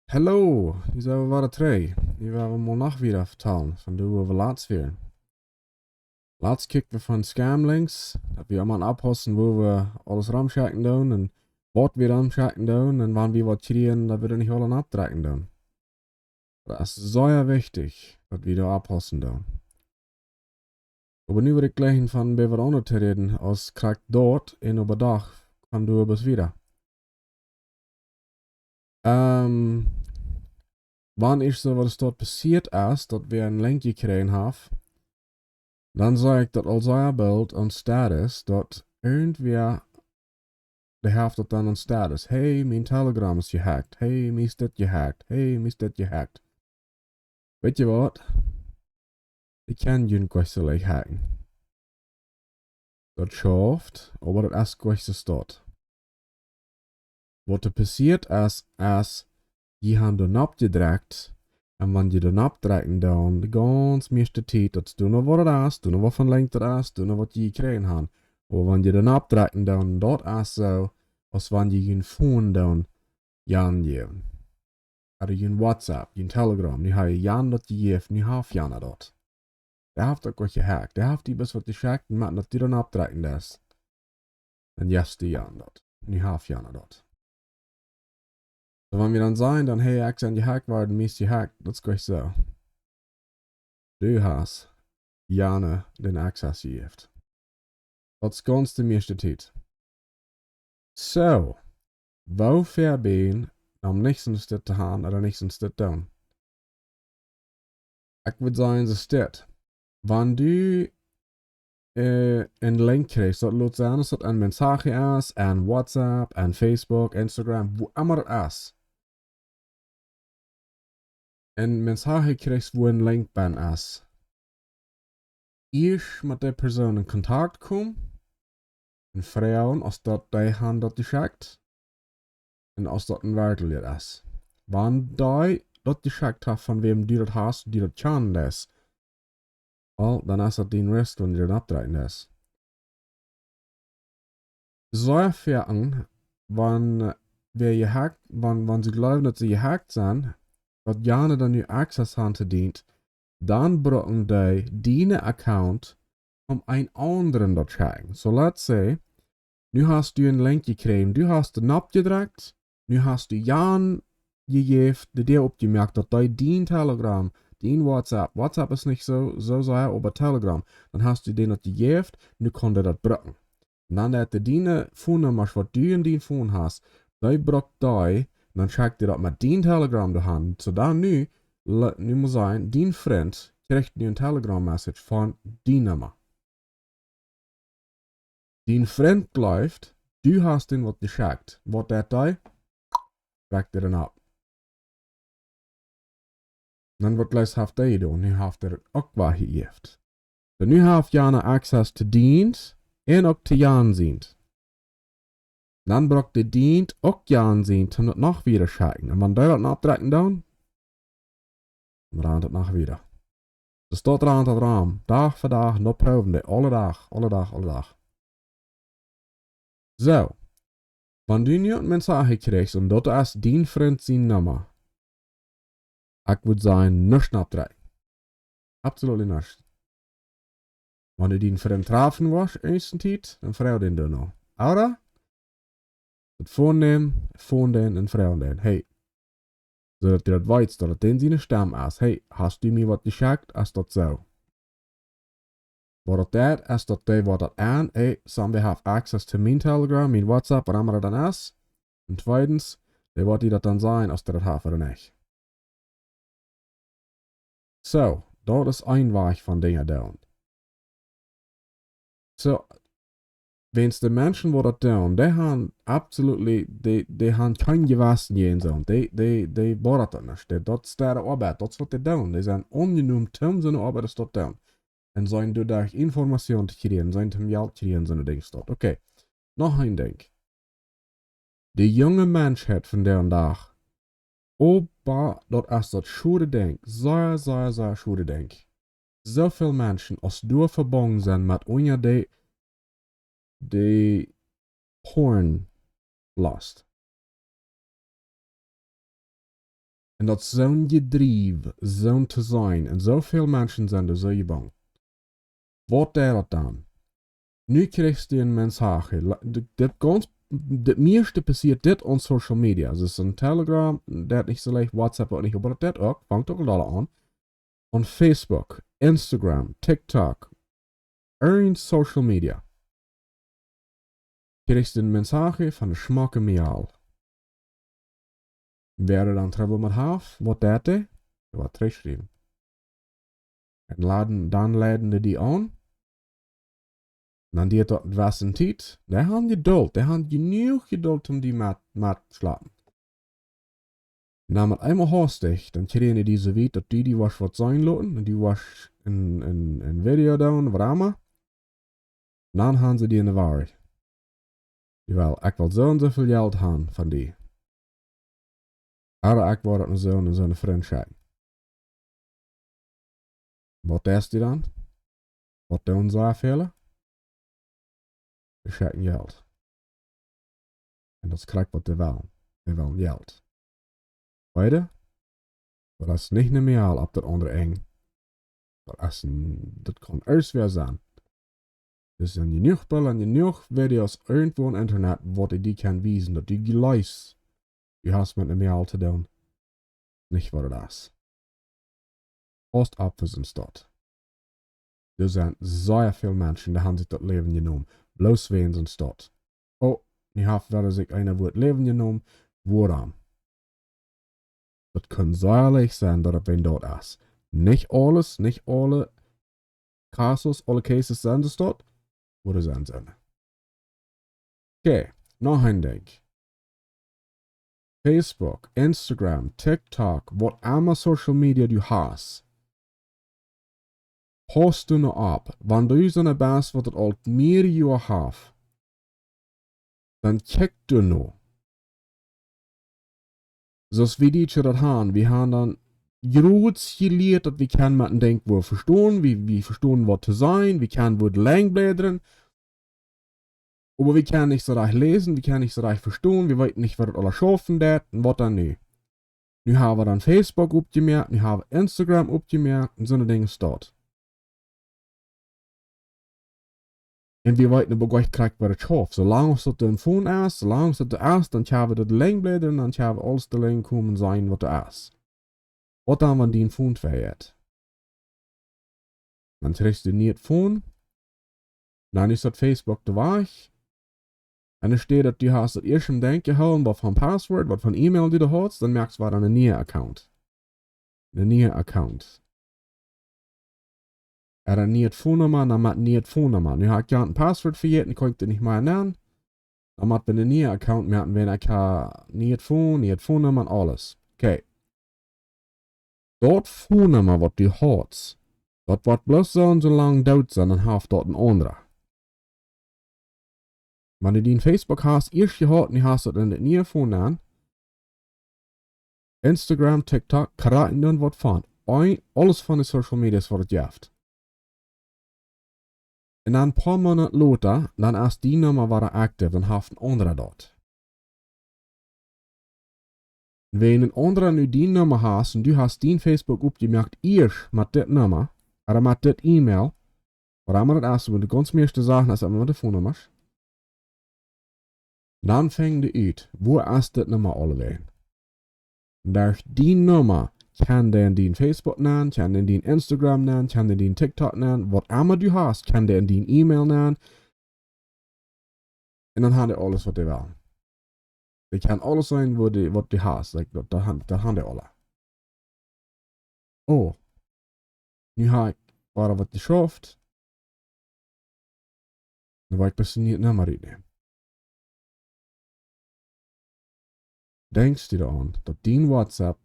Hallo, hier zijn we weer twee. Hier waren we mal nog weer vertellen van hoe we laatst weer. Laatst kijken we van Scamlinks, dat we allemaal abhossen, wo wir alles ramschaken doen en wat wir ramschaken doen en wann wir wat kriegen, dat we er nicht alle abdrecken doen. Dat is sehr wichtig, dat wir da abhossen doen. Aber nu wil ik gleich van bij wat anders te reden, als krijgt dort en op een dag kan du bis wieder. Wann ist so, was dort passiert ist, dat wir ein Link gekregen haben, dann sage ich, dass als euer Bild ein Status, dort irgendwer, der hat dort dann ein Status. Hey, mein Telegram ist gehackt. Hey, mir ist das gehackt. Hey, mir ist das gehackt. Weet je wat? Ich kann jeden gleich so leicht hacken. Das schafft, aber das ist gleich so dort. Was da passiert ist, die haben den abgedreckt. Und wenn die den abdrecken, dann die ganz meiste Zeit, dass du noch was ist, du noch was von Link das ist, du noch was die gekriegt haben. Aber wenn die den abdrecken, dann dort ist so, als wenn die ein Phone dann Jan geben. Oder ein WhatsApp, ein Telegram, die haben Jan dort gegeben, die haben Jan dort. Der hat doch gehackt, der hat die bis was die schackt und macht, dass die dann abdrecken das. Dann just die Jan dort. Die haben Jan dort. So, wenn wir dann sagen, dann hey, ich bin gehackt worden, mir ist gehackt, das ist gleich so. Du hast Jane den Access gegeben. Das ist ganz der meiste Zeit. So, wofür bin am nächsten Stück zu haben oder nächsten Stück down? Ich würde sagen, das ist wenn du einen Link kriegst, das lädt sein, dass das ein Message ist, an WhatsApp, an Facebook, Instagram, wo immer das ist. Ein Message kriegst, wo ein Link ban ist. Ich mit der Person in Kontakt komme, und fragen, als dat die Hand dat geschickt, und als dat ein werkelijk ist. Wenn die dat geschickt hat, von wem du das hast, die das kann das, well, dann ist das den Rest, wenn du das abdrehen ist. So erfahren, wenn wir gehackt, wenn sie glauben, dass sie gehackt sind, dass gerne dann nur Access haben dient, dann brauchen die deinen Account, um einen anderen dort zu hacken. So let's say, nu hast du einen Link gekriegt, du hast den abgedreckt, nu hast du Jan gegeben, der dir abgemerkt hat, dass dein Telegram, dein WhatsApp ist nicht so sehr, aber Telegram, dann hast du den das gegeben, nu kann der das brücken. Und dann hat der deine Phone-Nummer, was du in dein Phone hast, die braucht die, dann schickt dir das mit dein Telegram der Hand, so dann nu muss sein, dein Freund kriegt nu ein Telegram-Message von deiner Nummer. Dein Freund läuft, du hast den was geschickt. Was der da? Fragt er dann ab. Dann wird gleich haft er doen, nu haft er ook wat geeft. So nu haft Jana access te dient en ook te Jan ziend. Dann braucht der dient ook Jan ziend om het nog wieder schicken. En wanneer dat abdrecken dan, dan raant het nog wieder. Dus dat raant het raam, dag voor dag, nog proeven, alle dag, alle dag, alle dag. So, wenn du nu een Message kriegst und dat is dein Freund zijn Nummer, ich würde sagen, nichts abdrehen. Absolut nichts. Wenn du deinen Freund treffen willst, ersten Zeit, dann frau den du noch. Oder? Das Phone nehmen, den und frau den. Hey. So dass du das weißt, dass das den seine Stimme ist. Hey, hast du mir was geschickt? Ist das so? Was das ist, dass die was das an, hey, somebody have access to mein Telegram, mein WhatsApp, was immer das dann ist. Und zweitens, die was die das dann sein, ob die das haben oder nicht. So, dat is een weg van dingen doen. So, wenn's de mensen wat dat doen, die haben absolut, die haben kein Gewissen in so. Die bohren das nicht. Das ist deren Arbeit, das ist was die doen. Die sind ungenug Tim seine Arbeit ist das doen. Und sollen durch Informationen kriegen, sollen zum Geld kriegen, so eine Dings dort. Okay, noch ein Ding. Die junge Menschheit von der Tag, Opa, dat is dat schode denk. Sehr schode denk. Zoveel mensen als door verbonden zijn met onder de porn lust. En dat zo'n gedrief, zo'n te zijn. En zoveel mensen zijn er zo bang. Wat is dat dan? Nu krijgst du een mensage. Het meeste passiert dit op social media. Dus een Telegram, dat niet zo leicht, WhatsApp ook niet, maar dat ook, vangt ook al aan. On Facebook, Instagram, TikTok, een social media. Krijgst du een mensage van de smaken meal. Wer er dan trouble met haf, wat dat is? Dat wordt teruggeschreven. En dan leiden die aan. Dan die het was een tijd, daar had je geduld. Daar had je genoeg geduld om die maat te slapen. Na met eenmaal haastig, dan kreeg je deze weet dat die was wat zijn laten. En die was een video doen, wat allemaal. Dan hadden ze die in de waarheid. Jawel, ik wil zo en zoveel geld gaan van die. Maar ik word het een zo'n vriendschap. Wat is die dan? Wat doen ze afhalen? Ze schenken geld. En dat is krijg wat ze willen. Ze willen geld. Weet je? Dat is niet meer al op dat andere eng. Dat kan eerst weer zijn. Dus in je nieuwspel en je nieuw video's irgendwo op internet, wat je die kan wijzen, dat die geleist. Je hast met meer al te doen. Niet wat het is. Post op voor zijn stad. Er zijn zeer veel mensen die hebben zich dat leven genomen. Bloos wegen zijn stad. Oh, nu heeft wel eens een woord leven genomen. Woarn. Dat kan zeer leicht zijn dat het een dood is. Niet alles, niet alle cases zijn de stad. Wo zijn ze? Oké, nog een ding. Facebook, Instagram, TikTok, wat allemaal social media du hast. Post du nog op. Wanneer du zo'n baas wat het al meer jaar heeft, dan kijk du nog. Zoals wie die dat gaan, we gaan dan groots geleerd dat we kan met een denkwoord verstaan, we verstaan wat te zijn, we kan wat lang bläddern. Aber wir können nicht so recht lesen, wir können nicht so recht verstehen, wir weten nicht, was das alles schaffen dat und was dann nicht. Nu haben wir dann Facebook opgemerkt, nu haben wir Instagram opgemerkt und so eine Dinge dort. Und wir weten aber gleich kriegt, was das schafft. Solange es das ein Phone ist, solange es das ist, dann haben wir das lang blättern, dann haben wir alles da lang kommen sein, was das ist. Was dann, wenn die ein Phone verhält? Dann kriegst du nicht Phone, dann ist das Facebook da weg. En er steht, dat du hast das eerst im Denken gehouden, wat van Passwort, wat van E-Mail die du hast, dann merkst du, was een nieuwe account. Een nieuwe account. Een nieuwe Phone-Nummer, dan macht een nieuwe Phone-Nummer. Nu heb ik ja een Passwort vergeten, dan kan ik het niet meer nennen. Dan macht wir een nieuwe account merken, wenn ik ha nieuwe Phone-Nummer en alles. Okay. Dat Phone-Nummer, wat du hast, dat wordt bloß so lang dood zijn, dan heeft dat een andere. Wenn du die in Facebook hast, erst gehört, und hast du dann das neue Phone an. Instagram, TikTok, karate dann was von. Alles von den Social Media ist, was es gibt. Und dann ein paar Monate später, dann ist die Nummer wieder aktiv, dann hast du ein anderer dort. Und wenn ein anderer nu die Nummer hast, und du hast die in Facebook aufgemerkt, erst mit der Nummer, oder mit der E-Mail, oder immer das erste, wo du ganz meiste Sachen hast, aber mit der Phone Nummer. Dan fängt du uit, wo ist das Nummer allebei? Durch die Nummer kann der in Facebook nennen, kann der in Instagram nennen, kann der in TikTok nennen, was immer du hast, kann der in E-Mail nennen. Und dann hat er alles, was der will. Das kann alles sein, was du hast, da haben der alle. Oh, nu habe ich bara was geschafft. Nu war ich bisschen nicht Nummer reden. Denkst du daran, dass dein WhatsApp,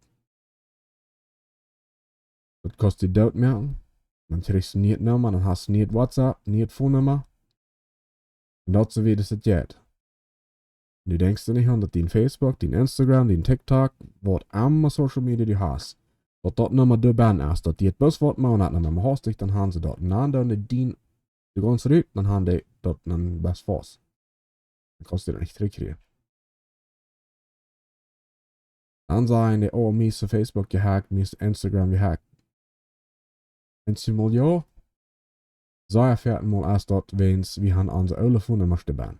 das kostet dort merken, dann kriegst du nicht Nummer, dann hast du nicht WhatsApp, nicht Phone-Nummer, und das so wie das geht. Du denkst dir nicht an, dass dein Facebook, dein Instagram, dein TikTok, was immer Social Media du hast, dass das Nummer da ban ist, dass die et bloß was machen, dann hast du dich, dann haben sie dort, und dann die ganz zurück, dann haben die dort dann was fast. Dann kannst du das nicht zurückkriegen. Dann sagen die, oh, mir ist Facebook gehackt, mir ist Instagram gehackt. Und sie mal, ja, so erfährt mal erst dort, wenn's, wir haben unsere Telefonnummer stehen.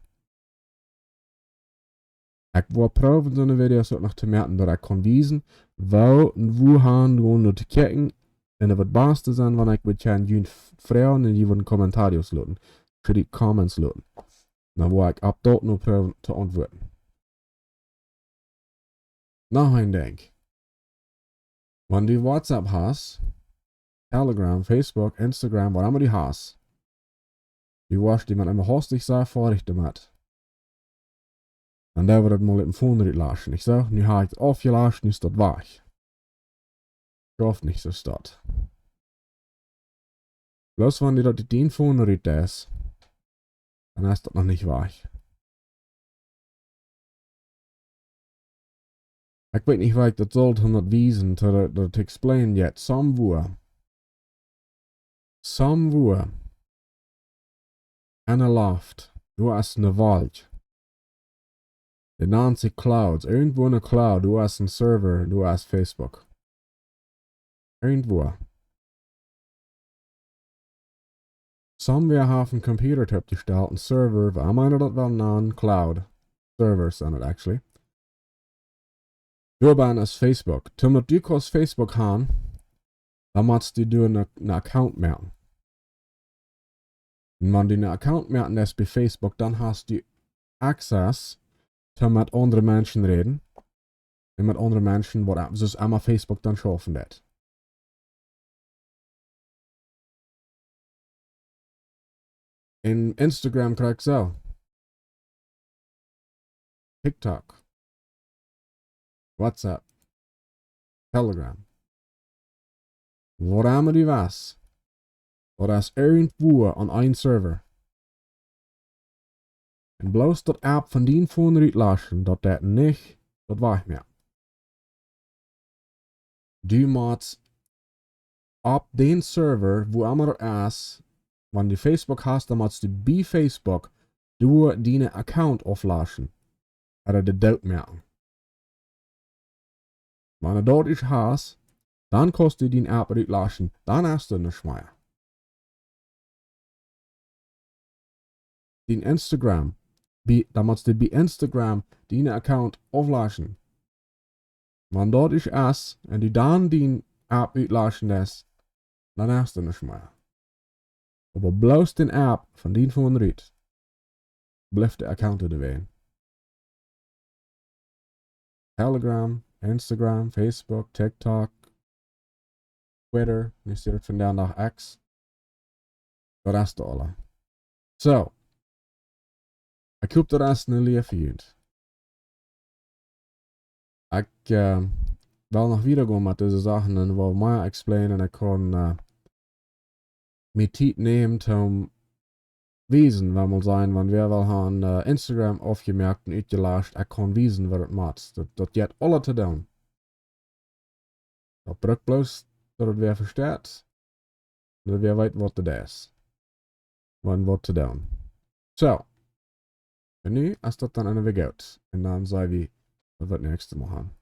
Ich will proben, so eine Videos auch noch zu merken, dass ich kann wiesen, wo und wo haben wir nur zu kicken, und es wird beste sein, wenn ich mit jenen Frauen und die würden Kommentare lassen, für die Comments lassen. Dann will ich ab dort nur proben zu antworten. Noch ein Ding. Wenn du WhatsApp hast, Telegram, Facebook, Instagram, was immer du hast, du weißt, die man immer hostig sei, fertig damit. Dann da wird das mal mit dem Phone lassen. Ich sag, nu habe ich das aufgelassen, ist das weich. Ich hoffe nicht, so ist das. Bloß wenn die den Phone ist, dann ist das noch nicht weich. Ich weiß nicht, wie ich das sollte, um das wiesen, zu explain yet. Somewhere, in a loft, du hast eine Wald. Die nennt sich Clouds. Irgendwo in der Cloud, du hast einen Server, du hast Facebook. Irgendwo. Somewhere have einen Computer-Typ gestellt, einen Server, wir meinen das wel nennen, Cloud. Servers sind it actually. Du bist Facebook. Zum du kannst Facebook haben, dann musst du einen Account machen. Und wenn du einen Account machen lässt bei Facebook, dann hast du Access zu mit anderen Menschen reden. Und mit anderen Menschen, was sonst einmal Facebook dann schaffen wird. In Instagram kriegst du so. TikTok. WhatsApp. Telegram. Wo immer du was. Oder ist irgendwo an einem Server. Und bloß dat App von den Phone lassen, dat dat nicht, dat war ich mehr. Du musst ab den Server, wo immer das ist, wenn du Facebook hast, dann musst du bei Facebook du deine Account auflaschen. Oder de dort merken. Wenn du dort ist hast, dann kannst du den App lassen, dann hast du nicht mehr. Den Instagram, dann musst du bei Instagram deine Account auflassen. Wenn dort ist es, und du dann den App lassen lässt, dann hast du nicht mehr. Aber bloß den App von den von Riet, bleibt der Account dabei. Telegram, Instagram, Facebook, TikTok, Twitter, nu stuurt vandaag nach X. Dat is het alle. So. Ik hoop dat is een leer vindt. Ik wil nog wieder gaan met deze zaken en wil meer explainen en ik kan meer tijd nemen om wiesen, wat moet zijn, want we wel gaan Instagram afgemerkt en uitgelascht, ik kan wiesen wat het maakt. Dat jet alle te doen. Dat brukt bloos dat het weer verstaat. Dat weer weet wat het is. Wat te doen. So. En nu, als dat dan weer gaat. En dan zijn we wat het nächste Mal haben.